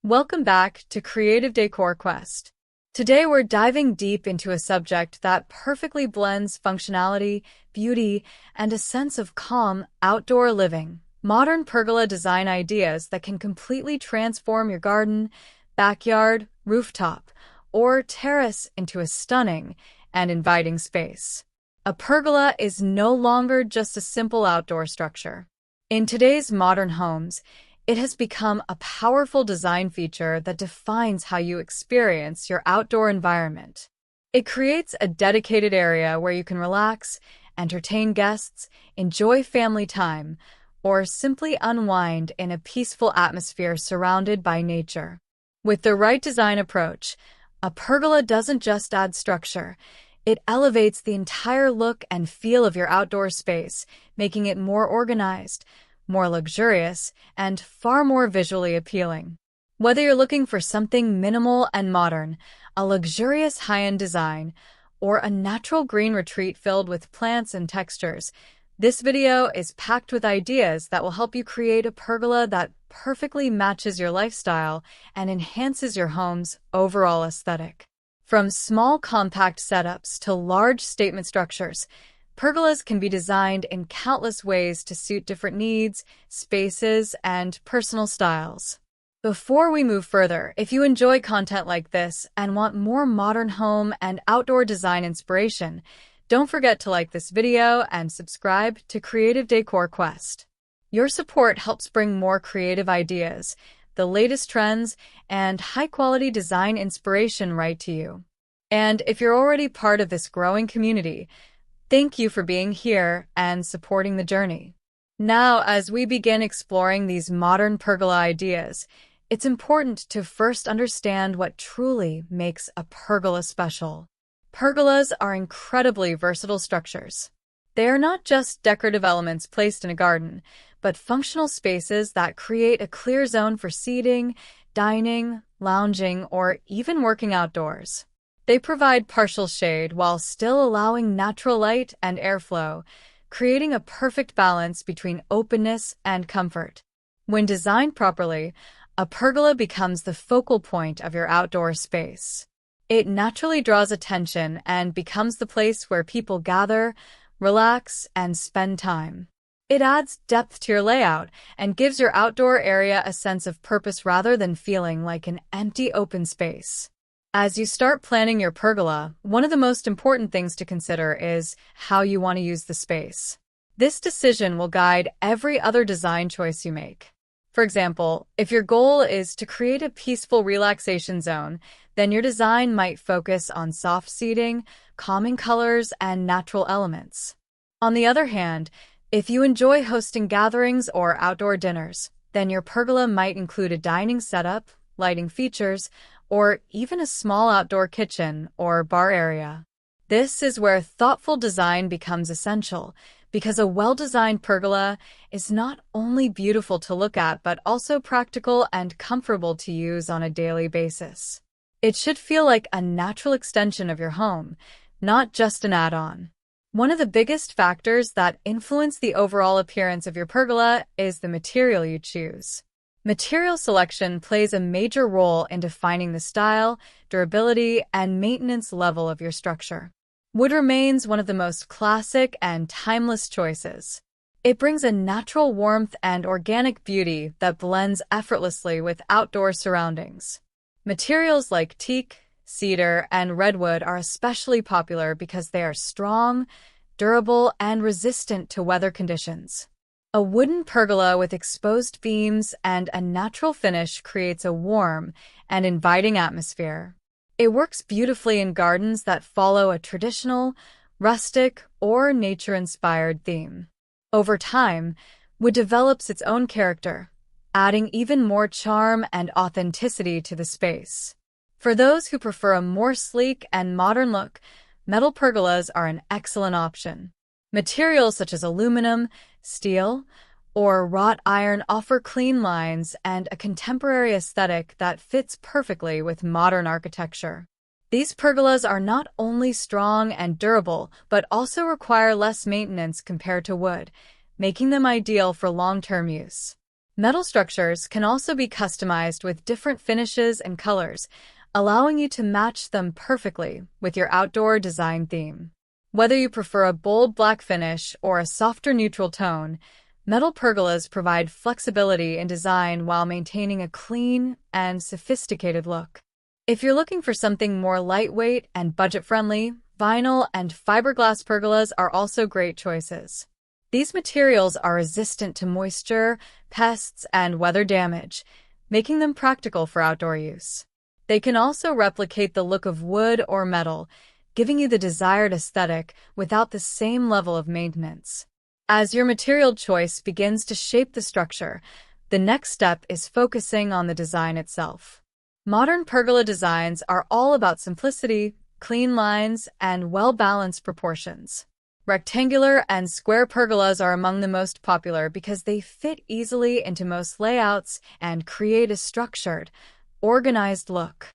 Welcome back to Creative Decor Quest. Today we're diving deep into a subject that perfectly blends functionality, beauty, and a sense of calm outdoor living. Modern pergola design ideas that can completely transform your garden, backyard, rooftop, or terrace into a stunning and inviting space. A pergola is no longer just a simple outdoor structure. In today's modern homes, it has become a powerful design feature that defines how you experience your outdoor environment. It creates a dedicated area where you can relax, entertain guests, enjoy family time, or simply unwind in a peaceful atmosphere surrounded by nature. With the right design approach, a pergola doesn't just add structure, it elevates the entire look and feel of your outdoor space, making it more organized, more luxurious, and far more visually appealing. Whether you're looking for something minimal and modern, a luxurious high-end design, or a natural green retreat filled with plants and textures, this video is packed with ideas that will help you create a pergola that perfectly matches your lifestyle and enhances your home's overall aesthetic. From small compact setups to large statement structures, pergolas can be designed in countless ways to suit different needs, spaces, and personal styles. Before we move further, if you enjoy content like this and want more modern home and outdoor design inspiration, don't forget to like this video and subscribe to Creative Decor Quest. Your support helps bring more creative ideas, the latest trends, and high-quality design inspiration right to you. And if you're already part of this growing community, thank you for being here and supporting the journey. Now, as we begin exploring these modern pergola ideas, it's important to first understand what truly makes a pergola special. Pergolas are incredibly versatile structures. They are not just decorative elements placed in a garden, but functional spaces that create a clear zone for seating, dining, lounging, or even working outdoors. They provide partial shade while still allowing natural light and airflow, creating a perfect balance between openness and comfort. When designed properly, a pergola becomes the focal point of your outdoor space. It naturally draws attention and becomes the place where people gather, relax, and spend time. It adds depth to your layout and gives your outdoor area a sense of purpose rather than feeling like an empty open space. As you start planning your pergola, one of the most important things to consider is how you want to use the space. This decision will guide every other design choice you make. For example, if your goal is to create a peaceful relaxation zone, then your design might focus on soft seating, calming colors, and natural elements. On the other hand, if you enjoy hosting gatherings or outdoor dinners, then your pergola might include a dining setup, lighting features, or even a small outdoor kitchen or bar area. This is where thoughtful design becomes essential, because a well-designed pergola is not only beautiful to look at but also practical and comfortable to use on a daily basis. It should feel like a natural extension of your home, not just an add-on. One of the biggest factors that influence the overall appearance of your pergola is the material you choose. Material selection plays a major role in defining the style, durability, and maintenance level of your structure. Wood remains one of the most classic and timeless choices. It brings a natural warmth and organic beauty that blends effortlessly with outdoor surroundings. Materials like teak, cedar, and redwood are especially popular because they are strong, durable, and resistant to weather conditions. A wooden pergola with exposed beams and a natural finish creates a warm and inviting atmosphere. It works beautifully in gardens that follow a traditional, rustic, or nature-inspired theme. Over time, wood develops its own character, adding even more charm and authenticity to the space. For those who prefer a more sleek and modern look, metal pergolas are an excellent option. Materials such as aluminum, steel, or wrought iron offer clean lines and a contemporary aesthetic that fits perfectly with modern architecture. These pergolas are not only strong and durable, but also require less maintenance compared to wood, making them ideal for long-term use. Metal structures can also be customized with different finishes and colors, allowing you to match them perfectly with your outdoor design theme. Whether you prefer a bold black finish or a softer neutral tone, metal pergolas provide flexibility in design while maintaining a clean and sophisticated look. If you're looking for something more lightweight and budget-friendly, vinyl and fiberglass pergolas are also great choices. These materials are resistant to moisture, pests, and weather damage, making them practical for outdoor use. They can also replicate the look of wood or metal, giving you the desired aesthetic without the same level of maintenance. As your material choice begins to shape the structure, the next step is focusing on the design itself. Modern pergola designs are all about simplicity, clean lines, and well-balanced proportions. Rectangular and square pergolas are among the most popular because they fit easily into most layouts and create a structured, organized look.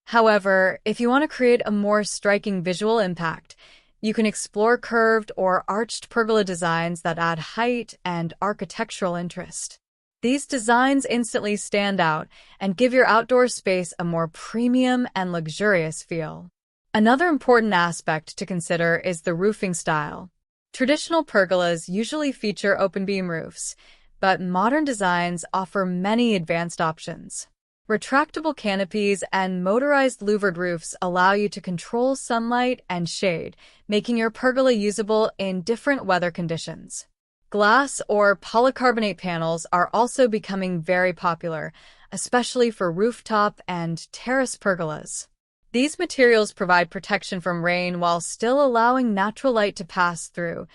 However, if you want to create a more striking visual impact, you can explore curved or arched pergola designs that add height and architectural interest. These designs instantly stand out and give your outdoor space a more premium and luxurious feel. Another important aspect to consider is the roofing style. Traditional pergolas usually feature open beam roofs, but modern designs offer many advanced options. Retractable canopies and motorized louvered roofs allow you to control sunlight and shade, making your pergola usable in different weather conditions. Glass or polycarbonate panels are also becoming very popular, especially for rooftop and terrace pergolas. These materials provide protection from rain while still allowing natural light to pass through,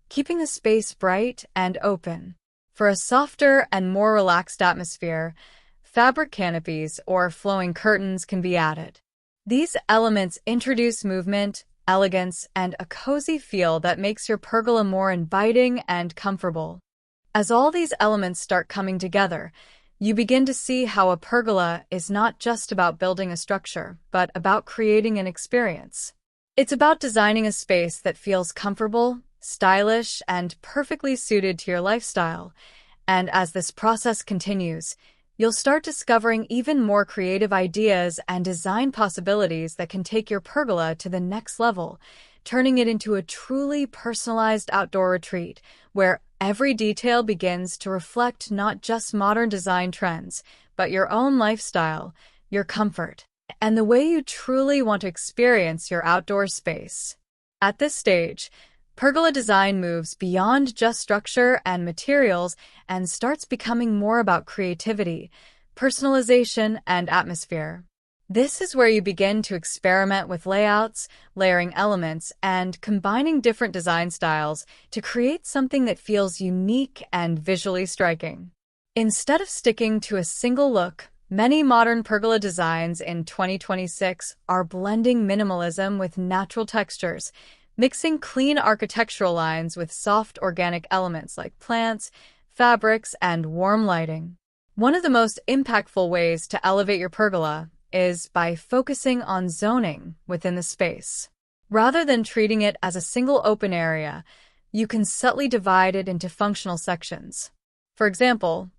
keeping the space bright and open. For a softer and more relaxed atmosphere, fabric canopies or flowing curtains can be added. These elements introduce movement, elegance, and a cozy feel that makes your pergola more inviting and comfortable. As all these elements start coming together, you begin to see how a pergola is not just about building a structure, but about creating an experience. It's about designing a space that feels comfortable, stylish, and perfectly suited to your lifestyle. And as this process continues, you'll start discovering even more creative ideas and design possibilities that can take your pergola to the next level, turning it into a truly personalized outdoor retreat where every detail begins to reflect not just modern design trends, but your own lifestyle, your comfort, and the way you truly want to experience your outdoor space. At this stage, pergola design moves beyond just structure and materials and starts becoming more about creativity, personalization, and atmosphere. This is where you begin to experiment with layouts, layering elements, and combining different design styles to create something that feels unique and visually striking. Instead of sticking to a single look, many modern pergola designs in 2026 are blending minimalism with natural textures, mixing clean architectural lines with soft organic elements like plants, fabrics, and warm lighting. One of the most impactful ways to elevate your pergola is by focusing on zoning within the space. Rather than treating it as a single open area, you can subtly divide it into functional sections. For example,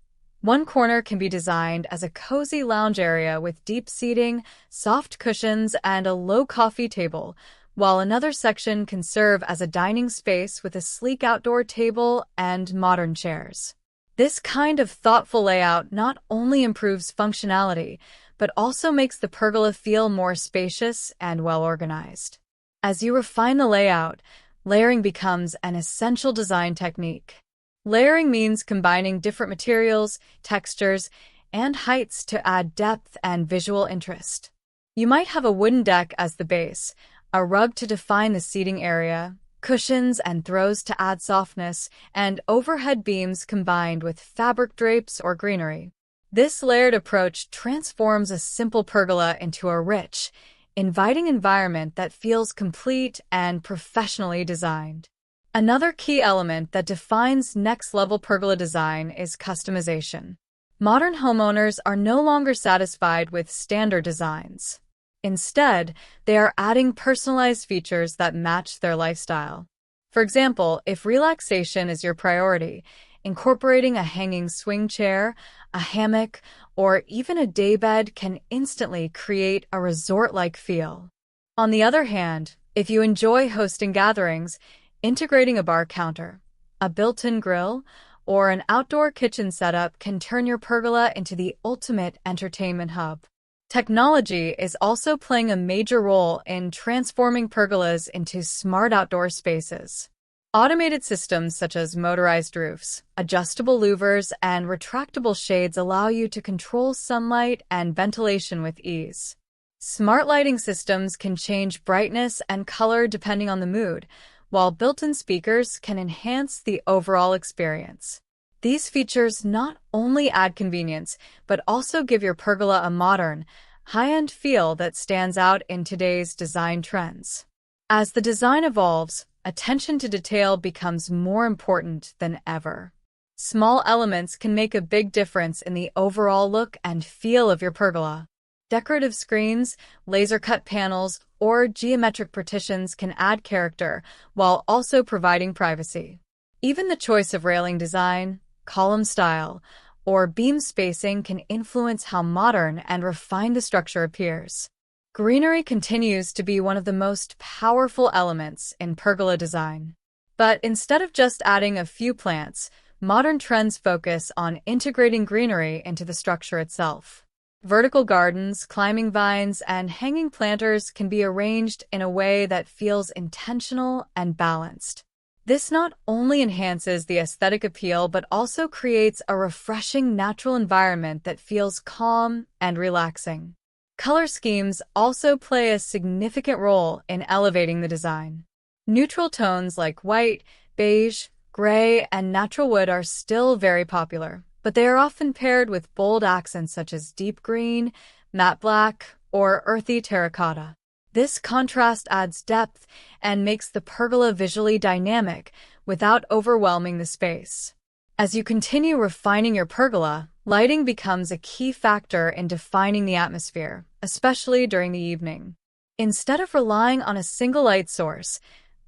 one corner can be designed as a cozy lounge area with deep seating, soft cushions, and a low coffee table, while another section can serve as a dining space with a sleek outdoor table and modern chairs. This kind of thoughtful layout not only improves functionality, but also makes the pergola feel more spacious and well-organized. As you refine the layout, layering becomes an essential design technique. Layering means combining different materials, textures, and heights to add depth and visual interest. You might have a wooden deck as the base, a rug to define the seating area, cushions and throws to add softness, and overhead beams combined with fabric drapes or greenery. This layered approach transforms a simple pergola into a rich, inviting environment that feels complete and professionally designed. Another key element that defines next-level pergola design is customization. Modern homeowners are no longer satisfied with standard designs. Instead, they are adding personalized features that match their lifestyle. For example, if relaxation is your priority, Incorporating a hanging swing chair, a hammock, or even a daybed can instantly create a resort-like feel. On the other hand, if you enjoy hosting gatherings, integrating a bar counter, a built-in grill, or an outdoor kitchen setup can turn your pergola into the ultimate entertainment hub. Technology is also playing a major role in transforming pergolas into smart outdoor spaces. Automated systems such as motorized roofs, adjustable louvers, and retractable shades allow you to control sunlight and ventilation with ease. Smart lighting systems can change brightness and color depending on the mood, while built-in speakers can enhance the overall experience. These features not only add convenience, but also give your pergola a modern, high-end feel that stands out in today's design trends. As the design evolves, attention to detail becomes more important than ever. Small elements can make a big difference in the overall look and feel of your pergola. Decorative screens, laser-cut panels, or geometric partitions can add character while also providing privacy. Even the choice of railing design, column style, or beam spacing can influence how modern and refined the structure appears. Greenery continues to be one of the most powerful elements in pergola design. But instead of just adding a few plants, modern trends focus on integrating greenery into the structure itself. Vertical gardens, climbing vines, and hanging planters can be arranged in a way that feels intentional and balanced. This not only enhances the aesthetic appeal, but also creates a refreshing natural environment that feels calm and relaxing. Color schemes also play a significant role in elevating the design. Neutral tones like white, beige, gray, and natural wood are still very popular, but they are often paired with bold accents such as deep green, matte black, or earthy terracotta. This contrast adds depth and makes the pergola visually dynamic without overwhelming the space. As you continue refining your pergola, lighting becomes a key factor in defining the atmosphere, especially during the evening. Instead of relying on a single light source,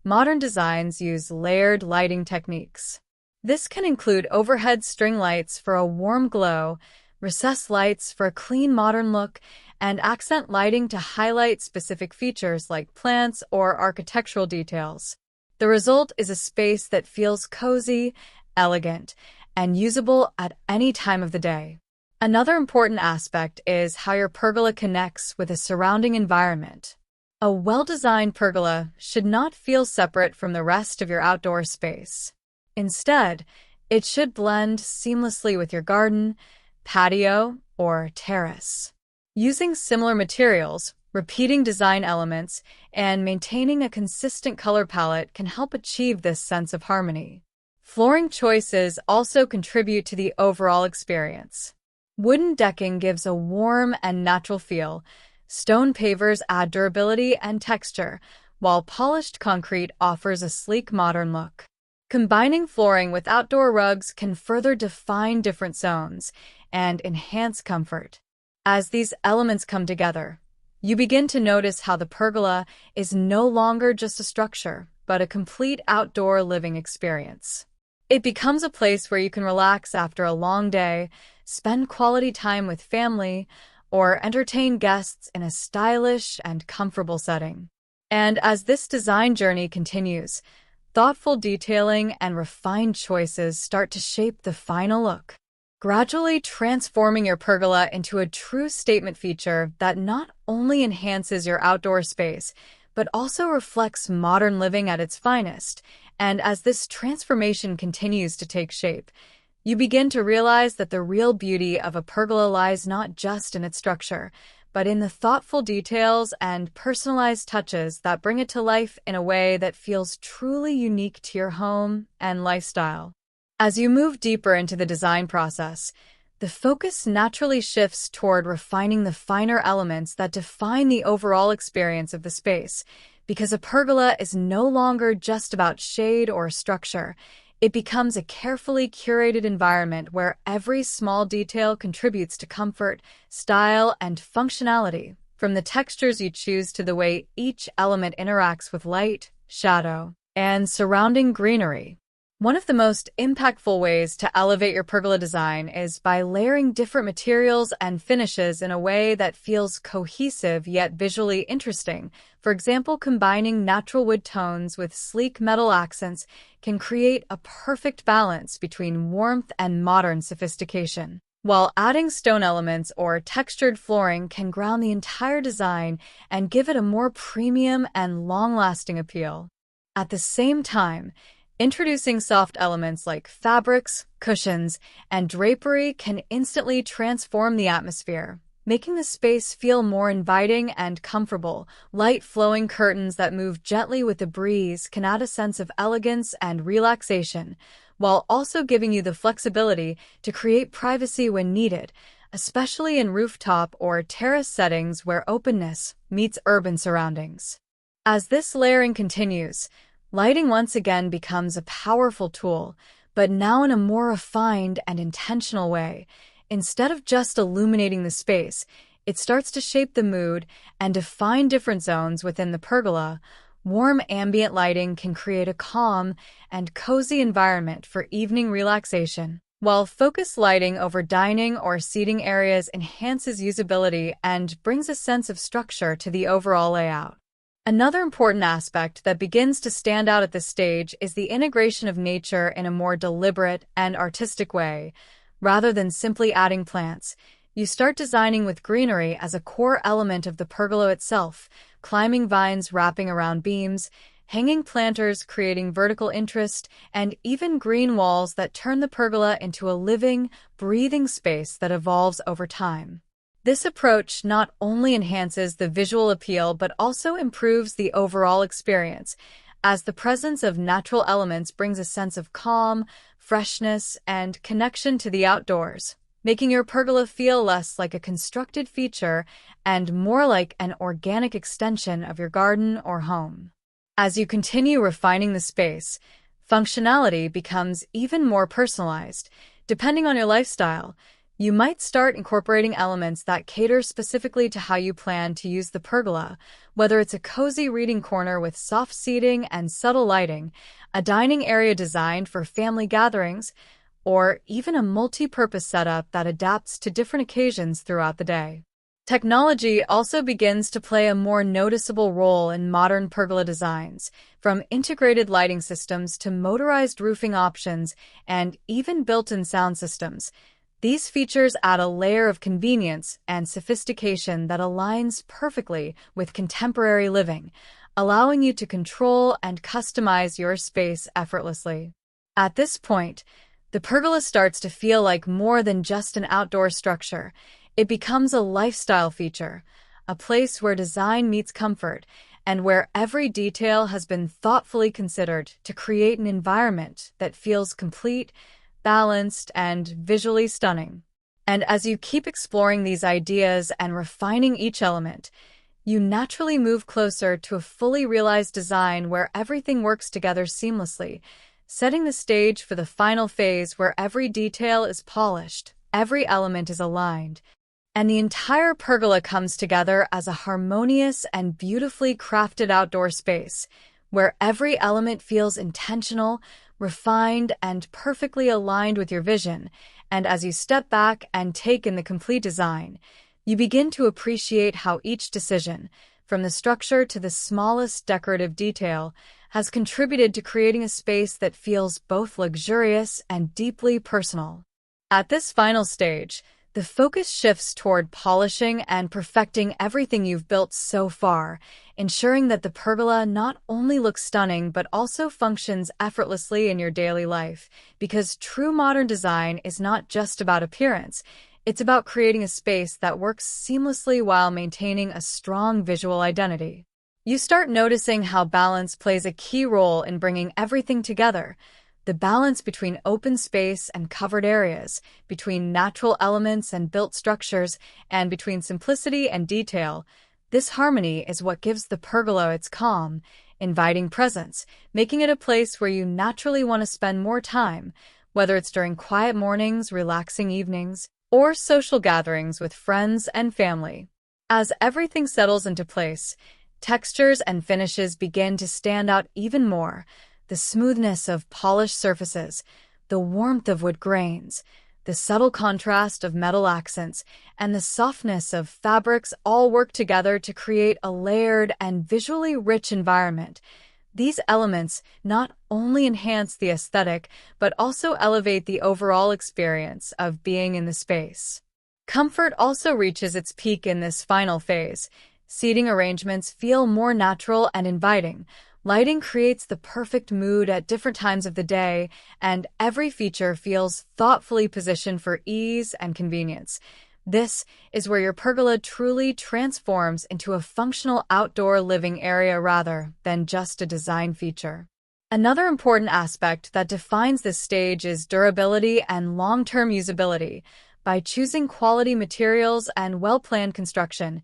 modern designs use layered lighting techniques. This can include overhead string lights for a warm glow, recessed lights for a clean modern look, and accent lighting to highlight specific features like plants or architectural details. The result is a space that feels cozy, elegant, and usable at any time of the day. Another important aspect is how your pergola connects with the surrounding environment. A well-designed pergola should not feel separate from the rest of your outdoor space. Instead, it should blend seamlessly with your garden, patio, or terrace. Using similar materials, repeating design elements, and maintaining a consistent color palette can help achieve this sense of harmony. Flooring choices also contribute to the overall experience. Wooden decking gives a warm and natural feel. Stone pavers add durability and texture, while polished concrete offers a sleek modern look. Combining flooring with outdoor rugs can further define different zones and enhance comfort. As these elements come together, you begin to notice how the pergola is no longer just a structure, but a complete outdoor living experience. It becomes a place where you can relax after a long day, spend quality time with family, or entertain guests in a stylish and comfortable setting. And as this design journey continues, thoughtful detailing and refined choices start to shape the final look, gradually transforming your pergola into a true statement feature that not only enhances your outdoor space, but also reflects modern living at its finest. And as this transformation continues to take shape, you begin to realize that the real beauty of a pergola lies not just in its structure, but in the thoughtful details and personalized touches that bring it to life in a way that feels truly unique to your home and lifestyle. As you move deeper into the design process, the focus naturally shifts toward refining the finer elements that define the overall experience of the space, because a pergola is no longer just about shade or structure. It becomes a carefully curated environment where every small detail contributes to comfort, style, and functionality, from the textures you choose to the way each element interacts with light, shadow, and surrounding greenery. One of the most impactful ways to elevate your pergola design is by layering different materials and finishes in a way that feels cohesive yet visually interesting. For example, combining natural wood tones with sleek metal accents can create a perfect balance between warmth and modern sophistication, while adding stone elements or textured flooring can ground the entire design and give it a more premium and long-lasting appeal. At the same time, introducing soft elements like fabrics, cushions, and drapery can instantly transform the atmosphere, making the space feel more inviting and comfortable. Light flowing curtains that move gently with the breeze can add a sense of elegance and relaxation, while also giving you the flexibility to create privacy when needed, especially in rooftop or terrace settings where openness meets urban surroundings. As this layering continues, lighting once again becomes a powerful tool, but now in a more refined and intentional way. Instead of just illuminating the space, it starts to shape the mood and define different zones within the pergola. Warm ambient lighting can create a calm and cozy environment for evening relaxation, while focused lighting over dining or seating areas enhances usability and brings a sense of structure to the overall layout. Another important aspect that begins to stand out at this stage is the integration of nature in a more deliberate and artistic way. Rather than simply adding plants, you start designing with greenery as a core element of the pergola itself, climbing vines wrapping around beams, hanging planters creating vertical interest, and even green walls that turn the pergola into a living, breathing space that evolves over time. This approach not only enhances the visual appeal but also improves the overall experience, as the presence of natural elements brings a sense of calm, freshness, and connection to the outdoors, making your pergola feel less like a constructed feature and more like an organic extension of your garden or home. As you continue refining the space, functionality becomes even more personalized. Depending on your lifestyle, you might start incorporating elements that cater specifically to how you plan to use the pergola, whether it's a cozy reading corner with soft seating and subtle lighting, a dining area designed for family gatherings, or even a multi-purpose setup that adapts to different occasions throughout the day. Technology also begins to play a more noticeable role in modern pergola designs, from integrated lighting systems to motorized roofing options and even built-in sound systems. These features add a layer of convenience and sophistication that aligns perfectly with contemporary living, allowing you to control and customize your space effortlessly. At this point, the pergola starts to feel like more than just an outdoor structure. It becomes a lifestyle feature, a place where design meets comfort, and where every detail has been thoughtfully considered to create an environment that feels complete, balanced, and visually stunning. And as you keep exploring these ideas and refining each element, you naturally move closer to a fully realized design where everything works together seamlessly, setting the stage for the final phase where every detail is polished, every element is aligned, and the entire pergola comes together as a harmonious and beautifully crafted outdoor space, where every element feels intentional, refined, and perfectly aligned with your vision. And as you step back and take in the complete design, you begin to appreciate how each decision, from the structure to the smallest decorative detail, has contributed to creating a space that feels both luxurious and deeply personal. At this final stage, the focus shifts toward polishing and perfecting everything you've built so far, ensuring that the pergola not only looks stunning but also functions effortlessly in your daily life, because true modern design is not just about appearance, it's about creating a space that works seamlessly while maintaining a strong visual identity. You start noticing how balance plays a key role in bringing everything together. The balance between open space and covered areas, between natural elements and built structures, and between simplicity and detail. This harmony is what gives the pergola its calm, inviting presence, making it a place where you naturally want to spend more time, whether it's during quiet mornings, relaxing evenings, or social gatherings with friends and family. As everything settles into place, textures and finishes begin to stand out even more. the smoothness of polished surfaces, the warmth of wood grains, the subtle contrast of metal accents, and the softness of fabrics all work together to create a layered and visually rich environment. These elements not only enhance the aesthetic, but also elevate the overall experience of being in the space. Comfort also reaches its peak in this final phase. Seating arrangements feel more natural and inviting. Lighting creates the perfect mood at different times of the day, and every feature feels thoughtfully positioned for ease and convenience. This is where your pergola truly transforms into a functional outdoor living area rather than just a design feature. Another important aspect that defines this stage is durability and long-term usability. By choosing quality materials and well-planned construction,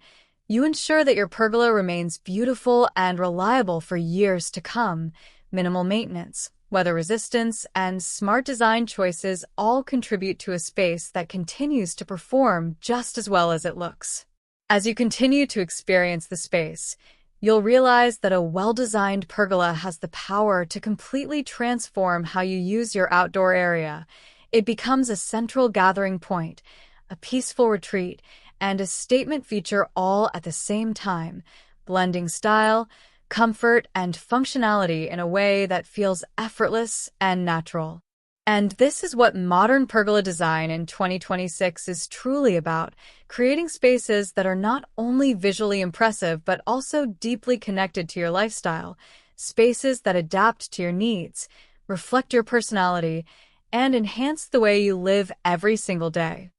you ensure that your pergola remains beautiful and reliable for years to come. Minimal maintenance, weather resistance, and smart design choices all contribute to a space that continues to perform just as well as it looks. As you continue to experience the space, you'll realize that a well-designed pergola has the power to completely transform how you use your outdoor area. It becomes a central gathering point, a peaceful retreat, and a statement feature all at the same time, blending style, comfort, and functionality in a way that feels effortless and natural. And this is what modern pergola design in 2026 is truly about, creating spaces that are not only visually impressive but also deeply connected to your lifestyle, spaces that adapt to your needs, reflect your personality, and enhance the way you live every single day.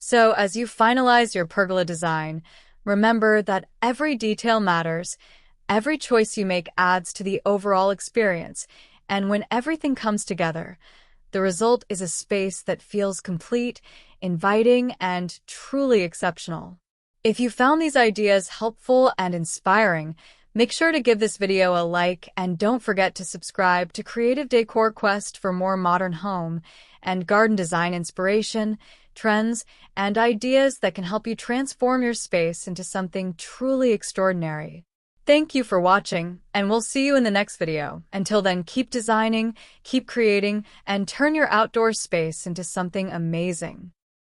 So, as you finalize your pergola design, remember that every detail matters. Every choice you make adds to the overall experience, and when everything comes together, the result is a space that feels complete, inviting, and truly exceptional. If you found these ideas helpful and inspiring, make sure to give this video a like and don't forget to subscribe to Creative Decor Quest for more modern home and garden design inspiration, trends, and ideas that can help you transform your space into something truly extraordinary. Thank you for watching, and we'll see you in the next video. Until then, keep designing, keep creating, and turn your outdoor space into something amazing.